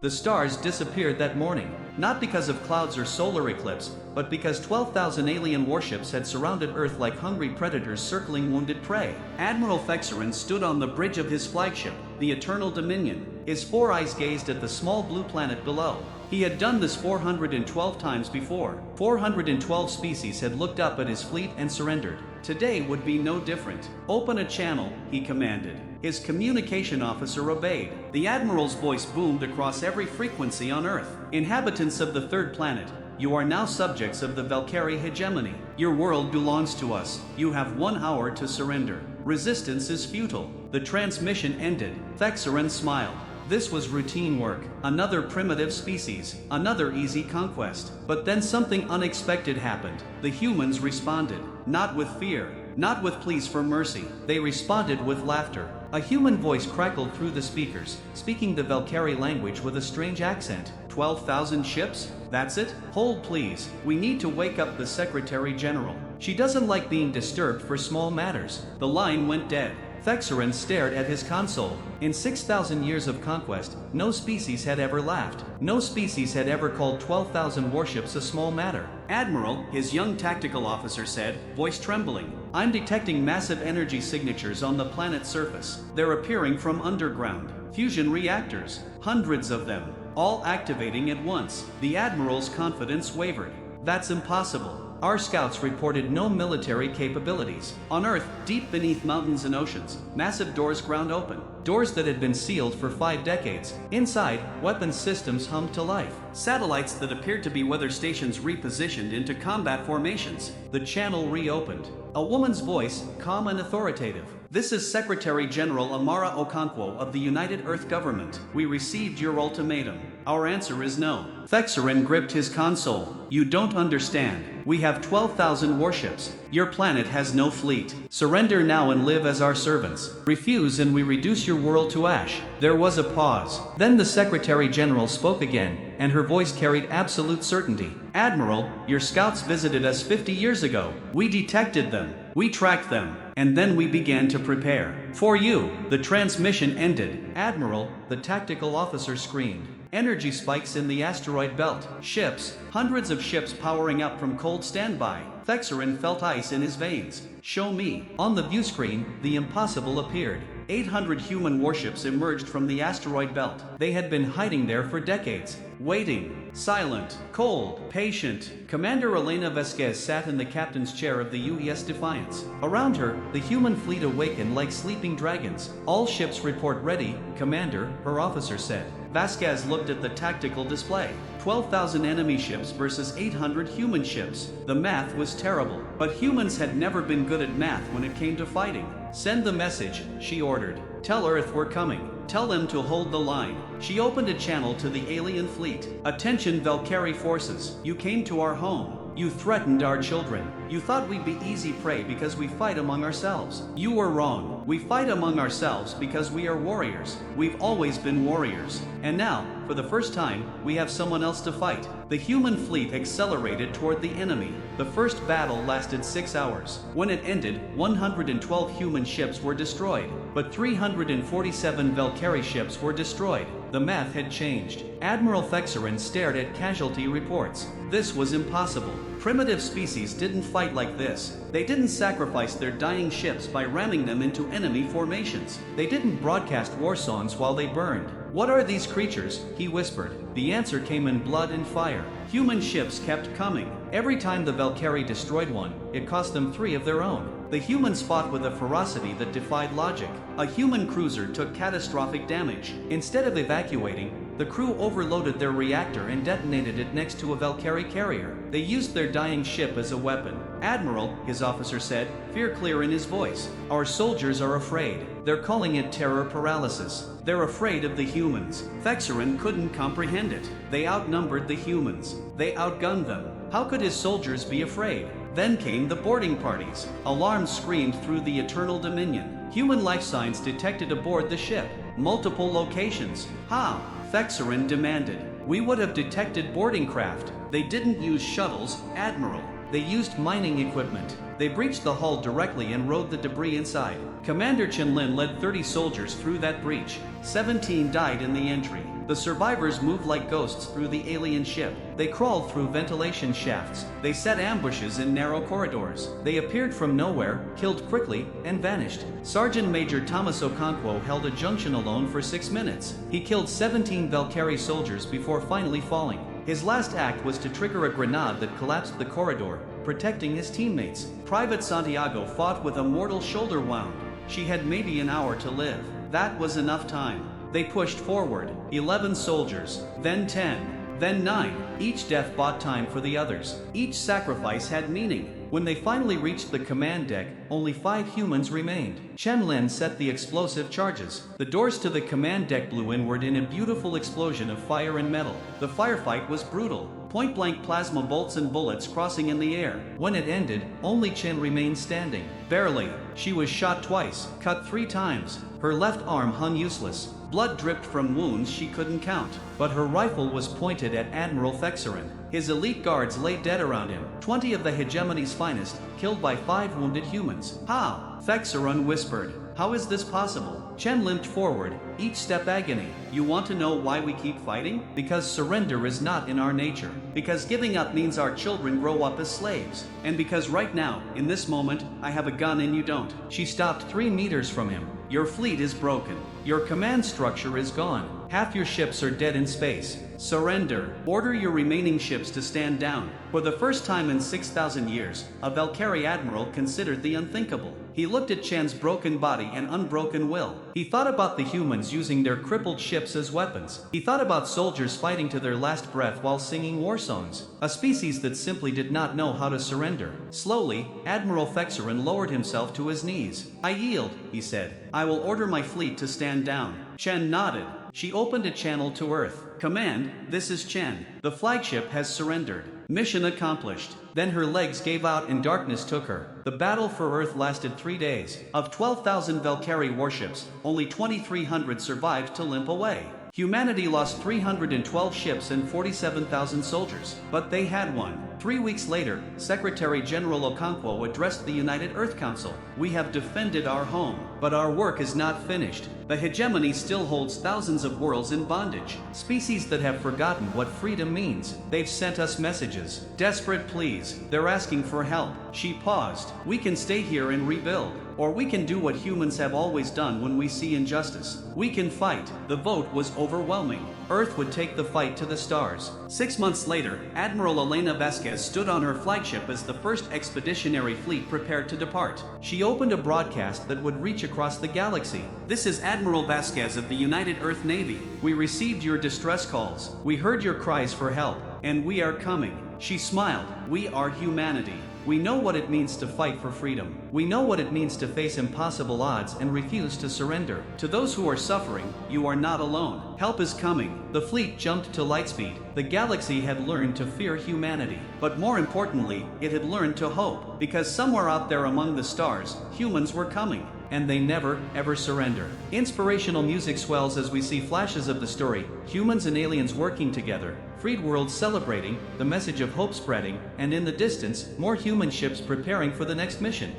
The stars disappeared that morning, not because of clouds or solar eclipse, but because 12,000 alien warships had surrounded Earth like hungry predators circling wounded prey. Admiral Fexarin stood on the bridge of his flagship, the Eternal Dominion. His four eyes gazed at the small blue planet below. He had done this 412 times before. 412 species had looked up at his fleet and surrendered. Today would be no different. "Open a channel," he commanded. His communication officer obeyed. The Admiral's voice boomed across every frequency on Earth. "Inhabitants of the third planet, you are now subjects of the Velcari Hegemony. Your world belongs to us. You have 1 hour to surrender. Resistance is futile." The transmission ended. Fexarin smiled. This was routine work, another primitive species, another easy conquest. But then something unexpected happened. The humans responded, not with fear, not with pleas for mercy. They responded with laughter. A human voice crackled through the speakers, speaking the Velcari language with a strange accent. 12,000 ships? That's it? Hold please. We need to wake up the Secretary General. She doesn't like being disturbed for small matters. The line went dead. Fexarin stared at his console. In 6,000 years of conquest, no species had ever laughed. No species had ever called 12,000 warships a small matter. "Admiral," his young tactical officer said, voice trembling, "I'm detecting massive energy signatures on the planet's surface. They're appearing from underground. Fusion reactors. Hundreds of them. All activating at once." The Admiral's confidence wavered. "That's impossible. Our scouts reported no military capabilities. On Earth, deep beneath mountains and oceans, massive doors ground open. Doors that had been sealed for 5 decades. Inside, weapons systems hummed to life. Satellites that appeared to be weather stations repositioned into combat formations. The channel reopened. A woman's voice, calm and authoritative. "This is Secretary General Amara Okonquo of the United Earth Government. We received your ultimatum. Our answer is no." Fexarin gripped his console. "You don't understand. We have 12,000 warships. Your planet has no fleet. Surrender now and live as our servants. Refuse and we reduce your world to ash." There was a pause. Then the Secretary General spoke again, and her voice carried absolute certainty. "Admiral, your scouts visited us 50 years ago. We detected them. We tracked them. And then we began to prepare for you." The transmission ended. "Admiral," the tactical officer screamed. Energy spikes in the asteroid belt. Ships, hundreds of ships powering up from cold standby. Fexarin felt ice in his veins. "Show me." On the view screen, the impossible appeared. 800 human warships emerged from the asteroid belt. They had been hiding there for decades, waiting, silent, cold, patient. Commander Elena Vasquez sat in the captain's chair of the UES Defiance. Around her, the human fleet awakened like sleeping dragons. "All ships report ready, Commander," her officer said. Vasquez looked at the tactical display. 12,000 enemy ships versus 800 human ships. The math was terrible, but humans had never been good at math when it came to fighting. "Send the message," she ordered. "Tell Earth we're coming. Tell them to hold the line." She opened a channel to the alien fleet. "Attention Velcari forces. You came to our home. You threatened our children. You thought we'd be easy prey because we fight among ourselves. You were wrong. We fight among ourselves because we are warriors. We've always been warriors. And now, for the first time, we have someone else to fight." The human fleet accelerated toward the enemy. The first battle lasted 6 hours. When it ended, 112 human ships were destroyed, but 347 Velcari ships were destroyed. The math had changed. Admiral Fexarin stared at casualty reports. This was impossible. Primitive species didn't fight like this. They didn't sacrifice their dying ships by ramming them into enemy formations. They didn't broadcast war songs while they burned. "What are these creatures?" he whispered. The answer came in blood and fire. Human ships kept coming. Every time the Velcari destroyed one, it cost them 3 of their own. The humans fought with a ferocity that defied logic. A human cruiser took catastrophic damage. Instead of evacuating, the crew overloaded their reactor and detonated it next to a Velcari carrier. They used their dying ship as a weapon. "Admiral," his officer said, fear clear in his voice, "our soldiers are afraid. They're calling it terror paralysis. They're afraid of the humans." Fexarin couldn't comprehend it. They outnumbered the humans. They outgunned them. How could his soldiers be afraid? Then came the boarding parties. Alarms screamed through the Eternal Dominion. Human life signs detected aboard the ship. Multiple locations. "How?" Fexarin demanded. "We would have detected boarding craft." "They didn't use shuttles, Admiral. They used mining equipment. They breached the hull directly and rode the debris inside. Commander Chen Lin led 30 soldiers through that breach. 17 died in the entry. The survivors moved like ghosts through the alien ship. They crawled through ventilation shafts. They set ambushes in narrow corridors. They appeared from nowhere, killed quickly, and vanished. Sergeant Major Okonquo held a junction alone for 6 minutes. He killed 17 Velcari soldiers before finally falling. His last act was to trigger a grenade that collapsed the corridor, protecting his teammates. Private Santiago fought with a mortal shoulder wound. She had maybe an hour to live. That was enough time. They pushed forward, 11 soldiers, then 10, then 9. Each death bought time for the others. Each sacrifice had meaning. When they finally reached the command deck, only 5 humans remained. Chen Lin set the explosive charges. The doors to the command deck blew inward in a beautiful explosion of fire and metal. The firefight was brutal. Point-blank plasma bolts and bullets crossing in the air. When it ended, only Chen remained standing. Barely. She was shot twice, cut 3 times. Her left arm hung useless. Blood dripped from wounds she couldn't count. But her rifle was pointed at Admiral Fexerin. His elite guards lay dead around him. 20 of the Hegemony's finest, killed by 5 wounded humans. How? Fexerin whispered. How is this possible? Chen limped forward, each step agony. You want to know why we keep fighting? Because surrender is not in our nature. Because giving up means our children grow up as slaves. And because right now, in this moment, I have a gun and you don't. She stopped 3 meters from him. Your fleet is broken. Your command structure is gone. Half your ships are dead in space. Surrender. Order your remaining ships to stand down. For the first time in 6,000 years, a Velcari admiral considered the unthinkable. He looked at Chen's broken body and unbroken will. He thought about the humans using their crippled ships as weapons. He thought about soldiers fighting to their last breath while singing war songs. A species that simply did not know how to surrender. Slowly, Admiral Fexerin lowered himself to his knees. I yield, he said. I will order my fleet to stand down. Chen nodded. She opened a channel to Earth. Command, this is Chen. The flagship has surrendered. Mission accomplished. Then her legs gave out and darkness took her. The battle for Earth lasted 3 days. Of 12,000 Velcari warships, only 2,300 survived to limp away. Humanity lost 312 ships and 47,000 soldiers, but they had won. 3 weeks later, Secretary General Okonquo addressed the United Earth Council. We have defended our home, but our work is not finished. The hegemony still holds thousands of worlds in bondage, species that have forgotten what freedom means. They've sent us messages, desperate pleas. They're asking for help. She paused. We can stay here and rebuild. Or we can do what humans have always done when we see injustice. We can fight. The vote was overwhelming. Earth would take the fight to the stars. 6 months later, Admiral Elena Vasquez stood on her flagship as the first expeditionary fleet prepared to depart. She opened a broadcast that would reach across the galaxy. This is Admiral Vasquez of the United Earth Navy. We received your distress calls. We heard your cries for help. And we are coming. She smiled. We are humanity. We know what it means to fight for freedom. We know what it means to face impossible odds and refuse to surrender. To those who are suffering, you are not alone. Help is coming. The fleet jumped to lightspeed. The galaxy had learned to fear humanity. But more importantly, it had learned to hope. Because somewhere out there among the stars, humans were coming. And they never, ever surrender. Inspirational music swells as we see flashes of the story, humans and aliens working together, freed worlds celebrating, the message of hope spreading, and in the distance, more human ships preparing for the next mission.